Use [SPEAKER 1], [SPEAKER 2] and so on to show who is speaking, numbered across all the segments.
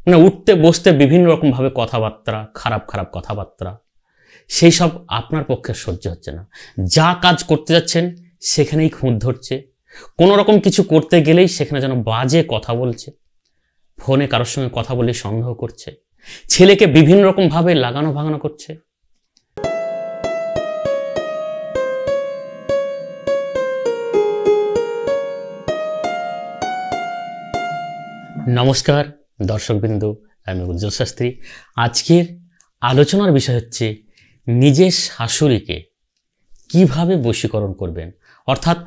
[SPEAKER 1] মানে উঠতে বসতে বিভিন্ন রকম ভাবে কথাবার্তা, খারাপ খারাপ কথাবার্তা, সেই সব আপনার পক্ষে সহ্য হচ্ছে না। যা কাজ করতে যাচ্ছেন সেখানেই খুঁত ধরছে, কোনো রকম কিছু করতে গেলেই সেখানে যেন বাজে কথা বলছে, ফোনে কারোর সঙ্গে কথা বলে সন্দেহ করছে, ছেলেকে বিভিন্ন রকম ভাবে লাগানো ভাগানো করছে। নমস্কার দর্শকবৃন্দ, আমি উজ্জ্বল শাস্ত্রী। আজকের আলোচনার বিষয় হচ্ছে নিজের শাশুড়িকে কিভাবে বশীকরণ করবেন, অর্থাৎ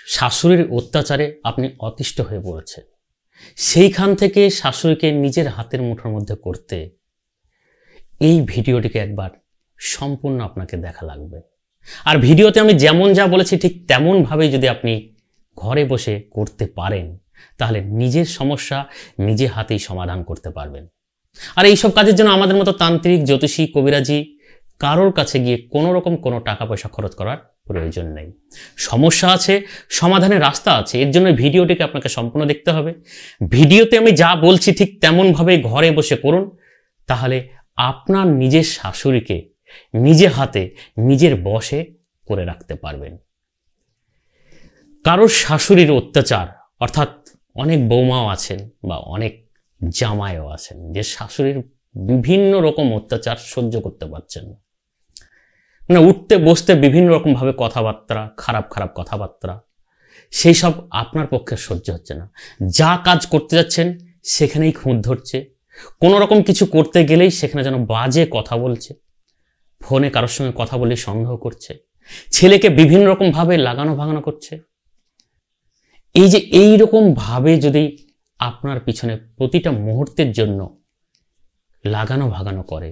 [SPEAKER 1] শাশুড়ির অত্যাচারে আপনি অতিষ্ঠ হয়ে পড়েছেন, সেইখান থেকে শাশুড়িকে নিজের হাতের মুঠোর মধ্যে করতে এই ভিডিওটিকে একবার সম্পূর্ণ আপনাকে দেখা লাগবে। আর ভিডিওতে আমি যেমন যা বলেছি ঠিক তেমনভাবেই যদি আপনি ঘরে বসে করতে পারেন তাহলে নিজের সমস্যা নিজে হাতেই সমাধান করতে পারবেন। আর এইসব কাজের জন্য আমাদের মতো তান্ত্রিক, জ্যোতিষী, কবিরাজি কারোর কাছে গিয়ে কোনো রকম কোনো টাকা পয়সা খরচ করার প্রয়োজন নেই। সমস্যা আছে, সমাধানের রাস্তা আছে, এর জন্য ভিডিওটিকে আপনাকে সম্পূর্ণ দেখতে হবে। ভিডিওতে আমি যা বলছি ঠিক তেমনভাবে ঘরে বসে করুন, তাহলে আপনার নিজের শাশুড়িকে নিজে হাতে নিজের বশে করে রাখতে পারবেন। কারোর শাশুড়ির অত্যাচার, অর্থাৎ অনেক বৌমাও আছেন বা অনেক জামাইও আছেন যে শাশুড়ির বিভিন্ন রকম অত্যাচার সহ্য করতে পারছেন না। মানে উঠতে বসতে বিভিন্ন রকম ভাবে কথাবার্তা, খারাপ খারাপ কথাবার্তা, সেই সব আপনার পক্ষে সহ্য হচ্ছে না। যা কাজ করতে যাচ্ছেন সেখানেই খুঁত ধরছে, কোনো রকম কিছু করতে গেলেই সেখানে যেন বাজে কথা বলছে, ফোনে কারোর সঙ্গে কথা বলে সন্দেহ করছে, ছেলেকে বিভিন্ন রকম ভাবে লাগানো ভাগানো করছে। এই যে এই রকম ভাবে যদি আপনার পিছনে প্রতিটা মুহূর্তের জন্য লাগানো ভাগানো করে,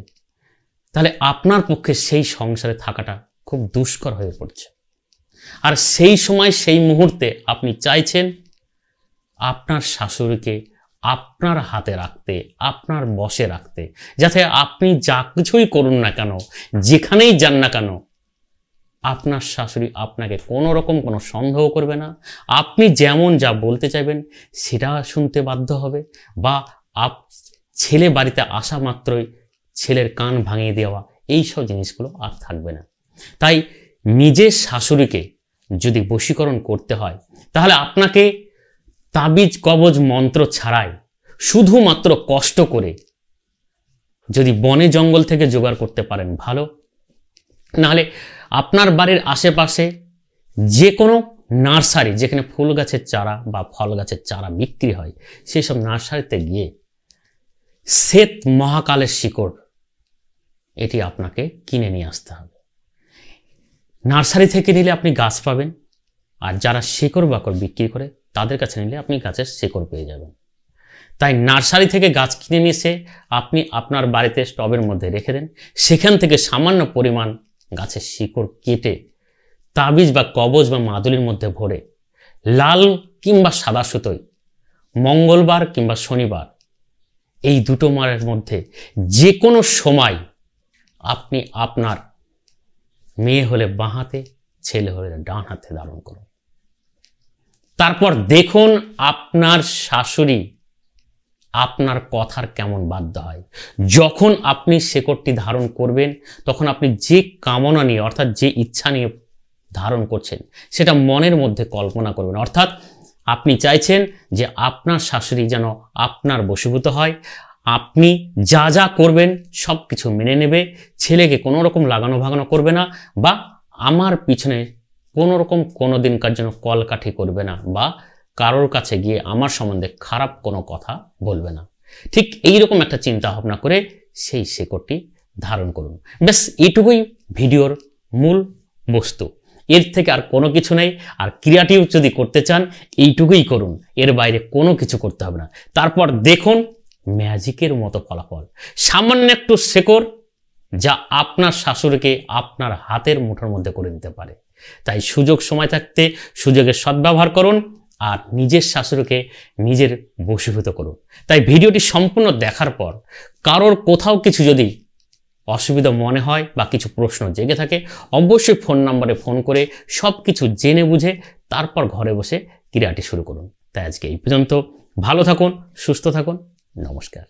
[SPEAKER 1] তাহলে আপনার পক্ষে সেই সংসারে থাকাটা খুব দুষ্কর হয়ে পড়ছে। আর সেই সময় সেই মুহূর্তে আপনি চাইছেন আপনার শাশুড়িকে আপনার হাতে রাখতে, আপনার বশে রাখতে, যাতে আপনি যা কিছুই করুন না কেন, যেখানেই যান না কেন, আপনার শাশুড়ি আপনাকে কোনো রকম কোনো সন্দেহ করবে না, আপনি যেমন যা বলতে চাইবেন সেটা শুনতে বাধ্য হবে, বা ছেলে বাড়িতে আসা মাত্রই ছেলের কান ভাঙিয়ে দেওয়া, এইসব জিনিসগুলো আর থাকবে না। তাই নিজের শাশুড়িকে যদি বশীকরণ করতে হয় তাহলে আপনাকে তাবিজ কবজ মন্ত্র ছাড়াই শুধুমাত্র কষ্ট করে যদি বনে জঙ্গল থেকে জোগাড় করতে পারেন ভালো, নাহলে আপনার বাড়ির আশেপাশে যে কোনো নার্সারি যেখানে ফুল গাছের চারা বা ফল গাছের চারা বিক্রি হয় সেই সব নার্সারিতে গিয়ে শ্বেত মহাকালের শিকড় এটি আপনাকে কিনে নিয়ে আসতে হবে। নার্সারি থেকে নিলে আপনি গাছ পাবেন, আর যারা শিকড় বাকড় বিক্রি করে তাদের কাছে নিলে আপনি গাছের শিকড় পেয়ে যাবেন। তাই নার্সারি থেকে গাছ কিনে নিয়ে এসে আপনি আপনার বাড়িতে টবের মধ্যে রেখে দেন, সেখান থেকে সামান্য পরিমাণ গাছের শিকড় কেটে তাবিজ বা কবজ বা মাদুলির মধ্যে ভরে লাল কিংবা সাদা সুতোয় মঙ্গলবার কিংবা শনিবার এই দুটো মারের মধ্যে যে কোনো সময় আপনি আপনার মেয়ে হলে বাঁ হাতে, ছেলে হলে ডান হাতে ধারণ করুন। তারপর দেখুন আপনার শাশুড়ি আপনার কথার কেমন বাধ্য হয়। যখন আপনি শেকড়টি ধারণ করবেন তখন আপনি যে কামনা নিয়ে, অর্থাৎ যে ইচ্ছা নিয়ে ধারণ করছেন সেটা মনের মধ্যে কল্পনা করবেন। অর্থাৎ আপনি চাইছেন যে আপনার শাশুড়ি যেন আপনার বশীভূত হয়, আপনি যা যা করবেন সব কিছু মেনে নেবে, ছেলেকে কোনো রকম লাগানো ভাগানো করবে না, বা আমার পিছনে কোনো রকম কোনো দিনকার জন্য কলকাঠি করবে না, বা কারোর কাছে গিয়ে আমার সম্বন্ধে খারাপ কোনো কথা বলবে না। ঠিক এইরকম একটা চিন্তা ভাবনা করে সেই শেকড়টি ধারণ করুন। ব্যাস এইটুকুই ভিডিওর মূল বস্তু, এর থেকে আর কোনো কিছু নেই। আর ক্রিয়েটিভ যদি করতে চান এইটুকুই করুন, এর বাইরে কোনো কিছু করতে হবে না। তারপর দেখুন ম্যাজিকের মতো ফলাফল। সামান্য একটু শেকড় যা আপনার শাশুড়িকে আপনার হাতের মুঠোর মধ্যে করে দিতে পারে। তাই সুযোগ সময় থাকতে সুযোগের সদ্ব্যবহার করুন আর নিজের শাশুড়িকে নিজের বশীভূত করুন। তাই ভিডিওটি সম্পূর্ণ দেখার পর কারোর কোথাও কিছু যদি অসুবিধা মনে হয় বা কিছু প্রশ্ন জেগে থাকে অবশ্যই ফোন নম্বরে ফোন করে সব কিছু জেনে বুঝে তারপর ঘরে বসে ক্রিয়াটি শুরু করুন। তাই আজকে এই পর্যন্ত। ভালো থাকুন, সুস্থ থাকুন, নমস্কার।